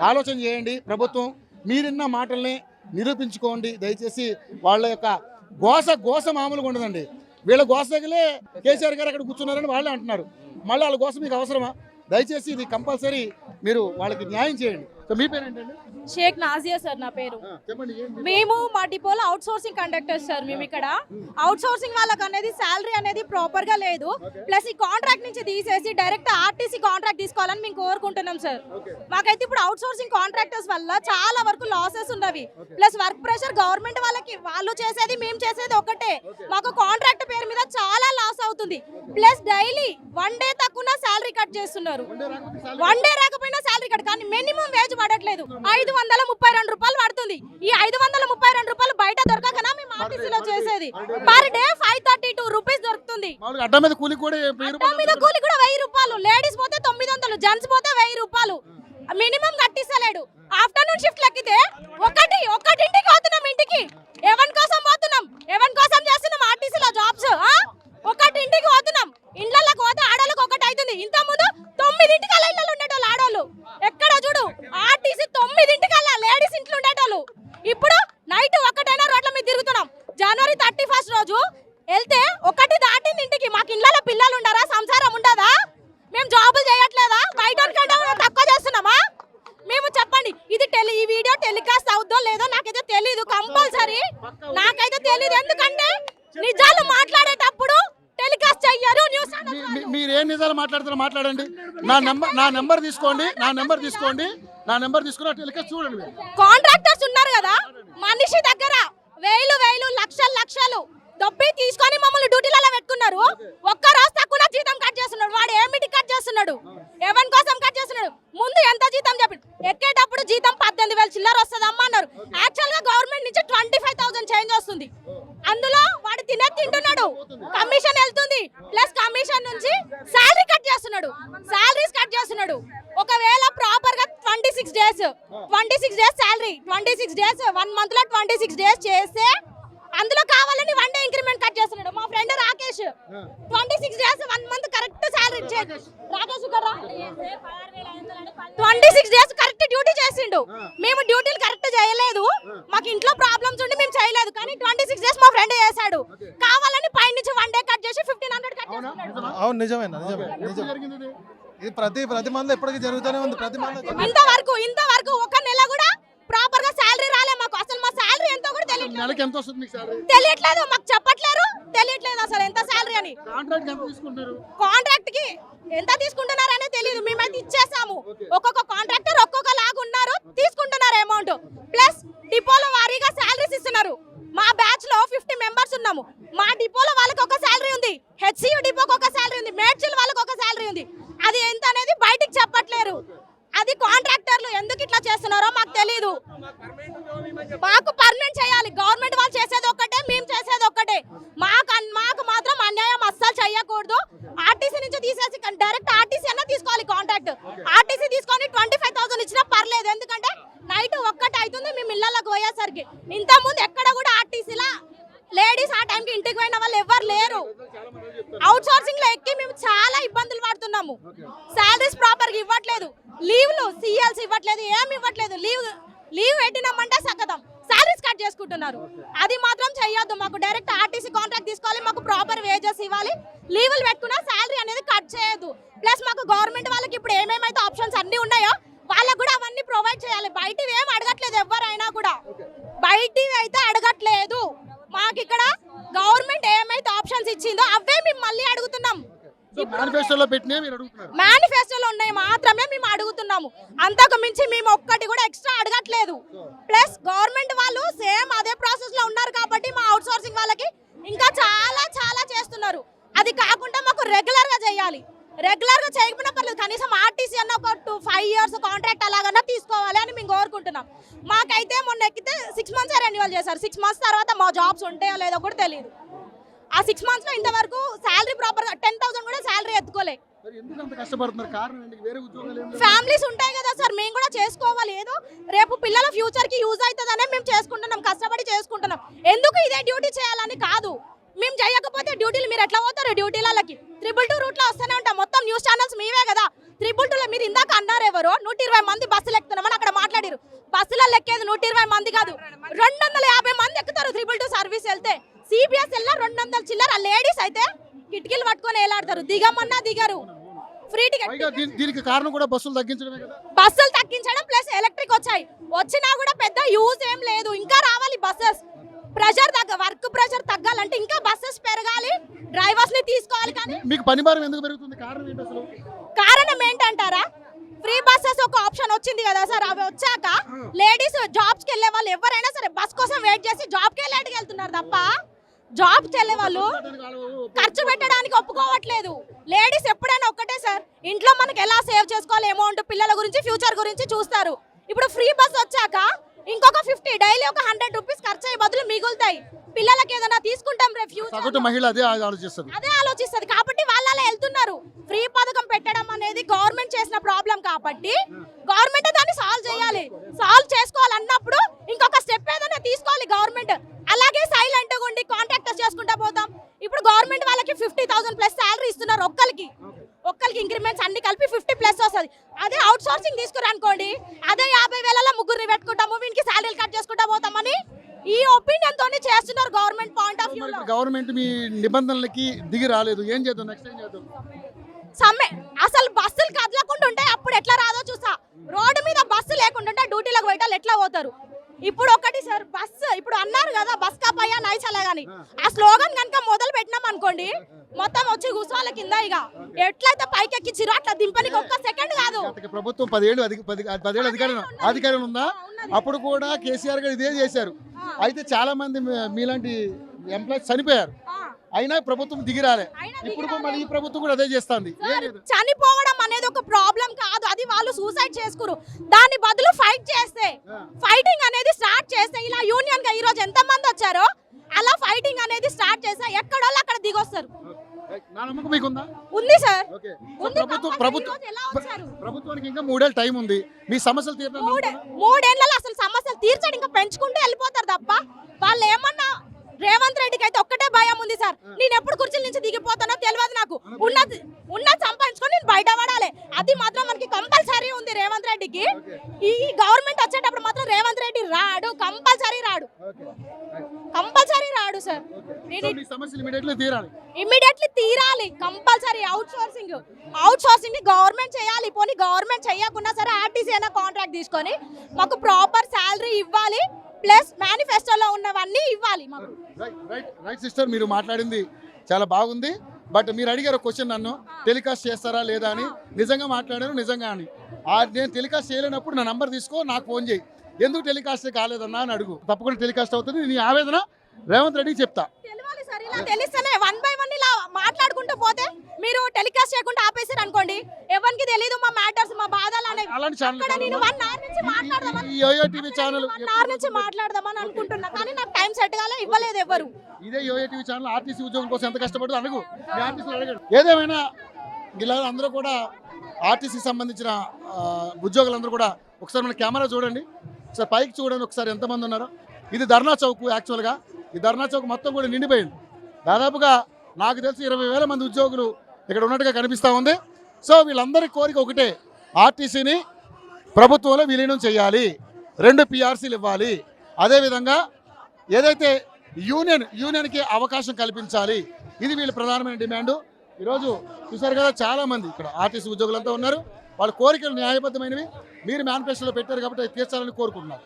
ఆలోచన చేయండి ప్రభుత్వం. మీరిన్న మాటల్ని నిరూపించుకోండి దయచేసి. వాళ్ళ యొక్క గోస మామూలుగా ఉండదండి. వీళ్ళ గోస దగ్గరే కేసీఆర్ గారు అక్కడ కూర్చున్నారని వాళ్ళే అంటున్నారు. మళ్ళీ వాళ్ళ కోసం మీకు అవసరమా? దయచేసి ఇది కంపల్సరీ మీరు వాళ్ళకి న్యాయం చేయండి. సో మీ పేరు ఏంటండి? షేక్ నాజియా సార్ నా పేరు. మేము మా డిపోలో అవుట్ సోర్సింగ్ కండక్టర్స్ సార్. మేము ఇక్కడ అవుట్ సోర్సింగ్ వాళ్ళకి అనేది శాలరీ అనేది ప్రాపర్ గా లేదు. ప్లస్ ఈ కాంట్రాక్ట్ నుంచి తీసేసి డైరెక్ట్ ఆర్టీసీ కాంట్రాక్ట్ తీసుకోవాలని మేము కోరుకుంటున్నాం సార్. మాకైతే ఇప్పుడు అవుట్ సోర్సింగ్ కాంట్రాక్టర్స్ వల్ల చాలా వరకు లాసెస్ ఉన్నవి. ప్లస్ వర్క్ ప్రెషర్ గవర్నమెంట్ వాళ్ళకి, వాళ్ళు చేసేది మేము చేసేది ఒకటే. మాకు కాంట్రాక్ట్ పేరు మీద చాలా లాస్ అవుతుంది. ప్లస్ డైలీ 1 డే తక్కువ శాలరీ కట్ చేస్తున్నారు. 1 డే రాకపోయినా శాలరీ కట్, కానీ మినిమం వేజ్ పడట్లేదు. 532 రూపాయలు పడుతుంది. ఈ 532 రూపాయలు బయట దొరకకనా మేము ఆర్టీసీలో చేసేది. పర్ డే 532 రూపీస్ దొరుకుతుంది. అడ్డ మీద కూలి కూడా 1000 రూపాయలు. లేడీస్ పోతే 900, జెంట్స్ పోతే 1000 రూపాయలు. మినిమం కట్టిస్తలేడు. ఆఫ్టర్నూన్ షిఫ్ట్ లెక్కితే ఒకటింటికి పోతున్నాం. ఇంటికి ఎవరి కోసం పోతున్నాం? ఎవరి కోసం చేస్తున్నాం ఆర్టీసీలో జాబ్స్? ఒకటింటికి పోతున్నాం. ఇండ్లకి పోతే ఆడోళ్ళకి ఒకటి అవుతుంది. ఇంత ముందు 9ంటికల్లా ఇళ్ళలో ఉండేటోళ్ళు ఆడోళ్ళు. ఎక్కడ చూడు ఆర్టీసీ 9ంటికల్లా లేడీస్ ఇంట్లో ఉండేటోళ్ళు. ఇప్పుడు నైట్ 1 రోడ్ల మీద తిరుగుతున్నాం. జనవరి 31 రోజు వెళ్తే 1 దాటింది ఇంటికి. మాకు ఇళ్ళలో పిల్లలు ఉండరా? సంసారం ఉండదా? మేము జాబులు చేయట్లేదా? బయట తక్కువ చేస్తున్నామా? మేము చెప్పండి. ఇది ఈ వీడియో టెలికాస్ట్ అవుద్దో లేదో నాకైతే తెలీదు. కంపల్సరీ నాకైతే తెలీదు. ఎందుకంటే నిజాలు మాట్లాడేటప్పుడు టెలికాస్ట్ చెయ్యరు. న్యూస్ మీరు ఏం నిజాలు మాట్లాడతారో మాట్లాడండి. నా నెంబర్ తీసుకోండి. నా నెంబర్ తీసుకుని టెలికాస్ట్ చూడండి. కాంట్రాక్టర్స్ ఉన్నారు కదా, మనిషి దగ్గర వేలు లక్షలు దొబ్బి తీసుకొని మమ్మల్ని డ్యూటీలలో పెట్టుకున్నారు. ఒక్క రోజు తక్కువ జీతం కట్ చేస్తున్నాడు. వాడు ఏమిటి కట్ చేస్తున్నాడు? ఎవరి కోసం కట్ చేస్తున్నాడు? ముందు ఎంత జీతం చెప్పి ఎక్కేటప్పుడు జీతం 18,000 చిల్లర వస్తుందమ్మా అన్నారు. యాక్చువల్ గా గవర్నమెంట్ నుంచి 25,000 చేంజ్ వస్తుంది. అందులో వాడు తింటున్నాడు. కమిషన్ వెళ్తుంది. ప్లస్ కమిషన్ నుంచి శాలరీస్ కట్ చేస్తున్నాడు. ఒకవేళ ప్రాపర్ గా 26 డేస్ శాలరీ, 26 డేస్ 1 మంత్ లో 26 డేస్ చేస్తే అందులో కావాలని 1 డే ఇంక్రిమెంట్ కట్ చేస్తున్నాడు. మా friend Rakesh 26 days 1 month correct salary Rakesh 26 days correct duty చేసిండు. మేము డ్యూటీలు కరెక్ట్ చేయలేదు. మాకు ఇంట్లో ప్రాబ్లమ్స్ ఉండి మేము చేయలేదు. కానీ 26 డేస్ మా ఫ్రెండ్ చేశాడు. కావాలని పై నుంచి 1 డే కట్ చేసి 1500 కట్ చేస్తున్నాడు. అవును, నిజమే. ఇది ప్రతి మంత్ ఎప్పటికీ జరుగుతూనే ఉంది. ప్రతి మంత్ ఇంతవరకు 1 నెల కూడా ప్రాపర్ గా శాలరీ రాలే మాకు. అసలు మా శాలరీ ఎంతో కూడా తెలియట్లేదు. మాకు చెప్పట్లేరు. తెలియట్లేదు అసలు ఎంత శాలరీ అని. కాంట్రాక్ట్ కి ఎంత తీసుకుంటున్నారు అనేది తెలియదు. మేమైతే ఇచ్చేసాము. ఒక్కొక్క కాంట్రాక్టర్ ఒక్కొక్క లాగా ఉన్నారు, తీసుకుంటున్నారు అమౌంట్. ప్లస్ డిపోల వారీగా శాలరీస్ ఇస్తున్నారు. మా బ్యాచ్ లో 50 మెంబర్స్ ఉన్నాము. మా డిపోలో వాళ్ళకి ఒక శాలరీ ఉంది, హెచ్సియు డిపోకి ఒక శాలరీ ఉంది, మేడ్చల్ వాళ్ళకి ఒక శాలరీ ఉంది. అది ఎంత అనేది బయటికి చెప్పట్లేరు. అది కాంట్రాక్టర్లు ఎందుకు ఇట్లా చేస్తున్నారో మాకు తెలియదు. మాకు పర్మనెంట్ చేయాలి. గవర్నమెంట్ వాళ్ళు చేసేది ఒక్కటే, మేము చేసేది ఒక్కటే. మాకు మాత్రం అన్యాయం అస్సలు చేయకూడదు. ఆర్టీసీ నుంచి తీసేసి డైరెక్ట్ ఆర్టీసీ అన్న తీసుకోవాలి. కాంట్రాక్ట్ ఆర్టీసీ తీసుకొని 25,000 ఇచ్చినా పర్లేదు. ఎందుకంటే నైట్ 1 అవుతుంది మేము ఇళ్లలోకి పోయేసరికి. ఇంత ముందు ఎక్కడ కూడా ఆర్టీసీలా లేడీస్ ఆ టైంకి ఇంటికి పోయిన వాళ్ళు ఎవరు లేరు. అవుట్ సోర్సింగ్ లో ఎక్కి మేము చాలా ఇబ్బందులు పడుతున్నాము. శాలరీస్ ప్రాపర్ గా ఇవ్వట్లేదు. లీవ్లు సిఎల్స్ ఇవ్వట్లేదు. ఏమి ఇవ్వట్లేదు. లీవ్ పెట్టినామంటే సగతం శాలరీస్ కట్ చేసుకుంటున్నారు. అది మాత్రం చెయ్యొద్దు. మాకు డైరెక్ట్ ఆర్టీసీ కాంట్రాక్ట్ తీసుకోవాలి. మాకు ప్రాపర్ వేజెస్ ఇవ్వాలి. లీవులు పెట్టుకున్నా శాలరీ అనేది కట్ చేయొద్దు. ప్లస్ మాకు గవర్నమెంట్ వాళ్ళకి ఇప్పుడు ఏమేమైతే ఆప్షన్స్ అన్ని ఉన్నాయో వాళ్ళకు కూడా అవన్నీ ప్రొవైడ్ చేయాలి. బయటివి ఏం అడగట్లేదు. ఎవరైనా కూడా బయటివి అయితే అడగట్లేదు. మాకు ఇక్కడ గవర్నమెంట్ ఏమైతే ఆప్షన్స్ ఇచ్చిందో అవే మేము మళ్ళీ అడుగుతున్నాం. మేనిఫెస్టోలో ఉన్నాయి మాత్రమే మేము అడుగుతున్నాము. అంతకు మించి మేము ఒక్కటి కూడా ఎక్స్ట్రా అడగట్లేదు. ప్లస్ గవర్నమెంట్ వాళ్ళు సేమ్ అదే ప్రాసెస్ లో ఉన్నారు కాబట్టి మా అవుట్ సోర్సింగ్ వాళ్ళకి ఇంకా చాలా చేస్తున్నారు. అది కాకుండా మాకు రెగ్యులర్ గా చేయాలి. రెగ్యులర్ గా చేయకపోయినా పర్లేదు. కనీసం ఆర్టీసీ అన్న ఒక 5 years కాంట్రాక్ట్ అలాగన్నా తీసుకోవాలి అని మేము కోరుకుంటున్నాం. మాకైతే మొన్న ఎక్కితే 6 months రెన్యువల్ చేశారు. 6 months తర్వాత మా జాబ్స్ ఉంటాయో లేదో కూడా తెలియదు. ఆ 6 months లో ఇంతవరకు శాలరీ ప్రాపర్ గా 10,000 కూడా శాలరీ ఎత్తుకోలే. ఫ్యామిలీస్ ఉంటాయి కదా సార్, మేము కూడా చేసుకోవాలి. ఏదో రేపు పిల్లల ఫ్యూచర్ కి యూజ్ అవుతుందనే మేము చేసుకుంటున్నాం. కష్టపడి చేసుకుంటున్నాం. ఎందుకు ఇదే డ్యూటీ చేయాలని కాదు. మేము చేయకపోతే డ్యూటీలు మీరు ఎట్లా పోతారు డ్యూటీలకి 222 రూట్లో వస్తూనే ఉంటాం మొత్తం న్యూస్ ఛానల్స్ మీవే కదా 322లో మీరు ఇందాక అన్నారు ఎవరో 120 మంది బస్సులు ఎక్కుతున్నామని అక్కడ మాట్లాడారు బస్సులలో ఎక్కేది 120 మంది కాదు 250 మంది ఎక్కుతారు 322 సర్వీస్ వెళ్తే సిబిఎస్ వెళ్ళినా 200 చిల్లర లేడీస్ అయితే కిటికీలు పట్టుకొని వేలాడతారు దిగమన్నా దిగరు ఫ్రీ టికెట్ దీనికి కారణం కూడా బస్సులు తగ్గించడమే కదా బస్సులు తగ్గించడం ప్లస్ ఎలక్ట్రిక్ వచ్చాయి వచ్చినా కూడా పెద్ద యూజ్ ఏం లేదు ఇంకా రావాలి బస్సెస్ ప్రెషర్ వర్క్ ప్రెషర్ తగ్గాలంటే ఇంకా బస్సెస్ పెరగాలి డ్రైవర్స్ ని తీసుకోవాలి కానీ మీకు పని భారం ఎందుకు పెరుగుతుంది కారణం ఏంటి అసలు కారణం ఏంటంటారా ఫ్రీ బస్సెస్ ఒక ఆప్షన్ వచ్చింది కదా సార్ అవి వచ్చాక లేడీస్ జాబ్స్ కి వెళ్ళే వాళ్ళు ఎవరైనా సరే బస్ కోసం వెయిట్ చేసి జాబ్ కి లేట్కి వెళ్తున్నారు తప్ప జాబ్ కి వెళ్ళే వాళ్ళు ఖర్చు పెట్టడానికి ఒప్పుకోవట్లేదు లేడీస్ ఎప్పుడైనా ఒక్కటే సార్ ఇంట్లో మనకి ఎలా సేవ్ చేసుకోవాలి అమౌంట్ పిల్లల గురించి ఫ్యూచర్ గురించి చూస్తారు ఇప్పుడు ఫ్రీ బస్ వచ్చాక ఇంకొక 50 డైలీ ఒక 100 రూపీస్ ఖర్చు అయ్యే బదులు మిగులుతాయి పిల్లలకి ఏదైనా తీసుకుంటాం రేపు సగటు మహిళ అదే ఆలోచిస్తుంది కాబట్టి వాళ్ళు అలా వెళ్తున్నారు ఫ్రీ పథకం పెట్టడం అనేది గవర్నమెంట్ చేసిన ప్రాబ్లం కాబట్టి గవర్నమెంట్ దాన్ని సాల్వ్ చేయాలి సాల్వ్ చేసుకోవాలన్నప్పుడు ఇంకొక స్టెప్ ఏదైనా తీసుకోవాలి గవర్నమెంట్ అలాగే సైలెంట్ గా ఉండి కాంట్రాక్టర్స్ చేసుకుంటా పోతాం ఇప్పుడు గవర్నమెంట్ వాళ్ళకి 50,000 ప్లస్ శాలరీ ఇస్తున్నారు ఒక్కరికి ఇంక్రిమెంట్స్ అన్ని కలిపి 50 ప్లస్ వస్తుంది అదే అవుట్ సోర్సింగ్ తీసుకురనుకోండి అదే 50,000లో ముగ్గురిని పెట్టుకుంటాము వీనికి శాలరీలు కట్ చేసుకుంటా పోతామని ఈ ఒపీనియన్ తోనే చేస్తున్నారు గవర్నమెంట్ పాయింట్ ఆఫ్ వ్యూ లో గవర్నమెంట్ మీ నిబంధనలకి దిగి రాలేదు ఏం చేద్దాం నెక్స్ట్ ఏం చేద్దాం సమ్మె అసలు బస్సులు కదలకుండా ఉంటే అప్పుడు ఎట్లా రాదో చూసా రోడ్డు మీద బస్సు లేకుండా ఉంటే డ్యూటీలకు పోయేటాలు ఎట్లా పోతారు ఇప్పుడు ఒకటి సార్ బస్ ఇప్పుడు అన్నారు కదా బస్ కా పయ్యా నైచలే గాని ఆ స్లోగన్ కనుక మొదలు పెట్టినాం అనుకోండి మొత్తం వచ్చి కూర్చోవాలి కింద ఇక ఎట్లయితే పైకి ఎక్కిచ్చిరో అట్లా దింపనికి ఒక్క సెకండ్ కాదు ప్రభుత్వం 10 ఏళ్ళు అధికారం ఉందా అప్పుడు కూడా కేసీఆర్ గారు ఇదే చేశారు అయితే చాలా మంది మీలాంటి ఎంప్లాయీస్ చనిపోయారు అయినా ప్రభుత్వం దిగిరాలే ఇప్పుడు మళ్ళీ ఈ ప్రభుత్వం కూడా అదే చేస్తుంది చనిపోవడం అనేది ఒక ప్రాబ్లం కాదు అది వాళ్ళు సూసైడ్ చేసుకురు దాని బదులు ఫైట్ చేస్తే ఫైటింగ్ అనేది స్టార్ట్ చేస్తే ఇలా యూనియన్ గా ఈ రోజు ఎంత మంది వచ్చారో అలా ఫైటింగ్ అనేది స్టార్ట్ చేస్తే ఎక్కడోళ్ళు అక్కడ దిగొస్తారు ఉంది సార్ ప్రభుత్వానికి ఇంకా 3 ఏళ్ళ టైం ఉంది మీ సమస్యలు తీర్చడం 3 ఏళ్ళలో అసలు సమస్యలు తీర్చడం ఇంకా పెంచుకుంటూ వెళ్ళిపోతారు తప్ప వాళ్ళు ఏమన్నా రేవంత్ రెడ్డికి అయితే ఒక్కటే భయం ఉంది సార్ నేను ఎప్పుడు కుర్చీల నుంచి దిగిపోతానో తెలియదు నాకు ఉన్నది సంపాదించుకొని నేను బయట పడాలి అది మాత్రం మనకి కంపల్సరీ ఉంది రేవంత్ రెడ్డికి ఈ గవర్నమెంట్ వచ్చేటప్పుడు మాత్రం రేవంత్ రెడ్డి రాడు కంపల్సరీ రాడు సార్ ఇమ్మీడియట్లీ తీరాలి కంపల్సరీ అవుట్ సోర్సింగ్ ని గవర్నమెంట్ చేయాలి పోనీ గవర్నమెంట్ చేయకుండా సరే ఆర్టీసీ అయినా కాంట్రాక్ట్ తీసుకొని మాకు ప్రాపర్ శాలరీ ఇవ్వాలి ప్లస్ మేనిఫెస్టోలో ఉన్నవన్నీ ఇవ్వాలి మాకు రైట్ సిస్టర్ మీరు మాట్లాడింది చాలా బాగుంది బట్ మీరు అడిగారు క్వశ్చన్ నన్ను టెలికాస్ట్ చేస్తారా లేదా అని నిజంగా మాట్లాడాను నిజంగా అని నేను టెలికాస్ట్ చేయలేనప్పుడు నా నంబర్ తీసుకో నాకు ఫోన్ చేయి ఎందుకు టెలికాస్ట్ కాలేదన్నా అని అడుగు తప్పకుండా టెలికాస్ట్ అవుతుంది నీ ఆవేదన రేవంత్ రెడ్డికి చెప్తా తెలియాలి సార్ ఇలా తెలిస్తేనే 1 by 1 ఇలా మాట్లాడుకుంటూ పోతే మీరు టెలికాస్ట్ చేయకుండా ఆపేసారు అనుకోండి ఎవరికి తెలియదు మా మ్యాటర్స్ మా బాధలు అనేవి అక్కడ నేను 1 hour నుంచి మాట్లాడదామని యోయో టీవీ ఛానల్ 1 hour నుంచి మాట్లాడదామని అనుకుంటున్నా కానీ నాకు టైం సెట్ కాలే ఇవ్వలేదు ఎవరు ఇదే యోయో టీవీ ఛానల్ ఆర్టీసీ ఉద్యోగం కోసం ఎంత కష్టపడుతుందో అడుగు మీ ఆర్టీసీలు అడగండి ఏదేమైనా ఇలా అందరూ కూడా ఆర్టీసీకి సంబంధించిన ఉద్యోగులందరూ కూడా ఒకసారి మన కెమెరా చూడండి ఒకసారి పైకి చూడండి ఒకసారి ఎంతమంది ఉన్నారో ఇది ధర్నా చౌక్ యాక్చువల్గా ఈ ధర్నా చౌక్ మొత్తం కూడా నిండిపోయింది దాదాపుగా నాకు తెలిసి 20,000 మంది ఉద్యోగులు ఇక్కడ ఉన్నట్టుగా కనిపిస్తూ ఉంది సో వీళ్ళందరి కోరిక ఒకటే ఆర్టీసీని ప్రభుత్వంలో విలీనం చేయాలి 2 PRCలు ఇవ్వాలి అదేవిధంగా ఏదైతే యూనియన్కి అవకాశం కల్పించాలి ఇది వీళ్ళ ప్రధానమైన డిమాండ్ ఈరోజు చూసారు కదా చాలామంది ఇక్కడ ఆర్టీసీ ఉద్యోగులంతా ఉన్నారు వాళ్ళ కోరికలు న్యాయబద్ధమైనవి మీరు మేనిఫెస్టోలో పెట్టారు కాబట్టి అది తీర్చాలని కోరుకుంటున్నారు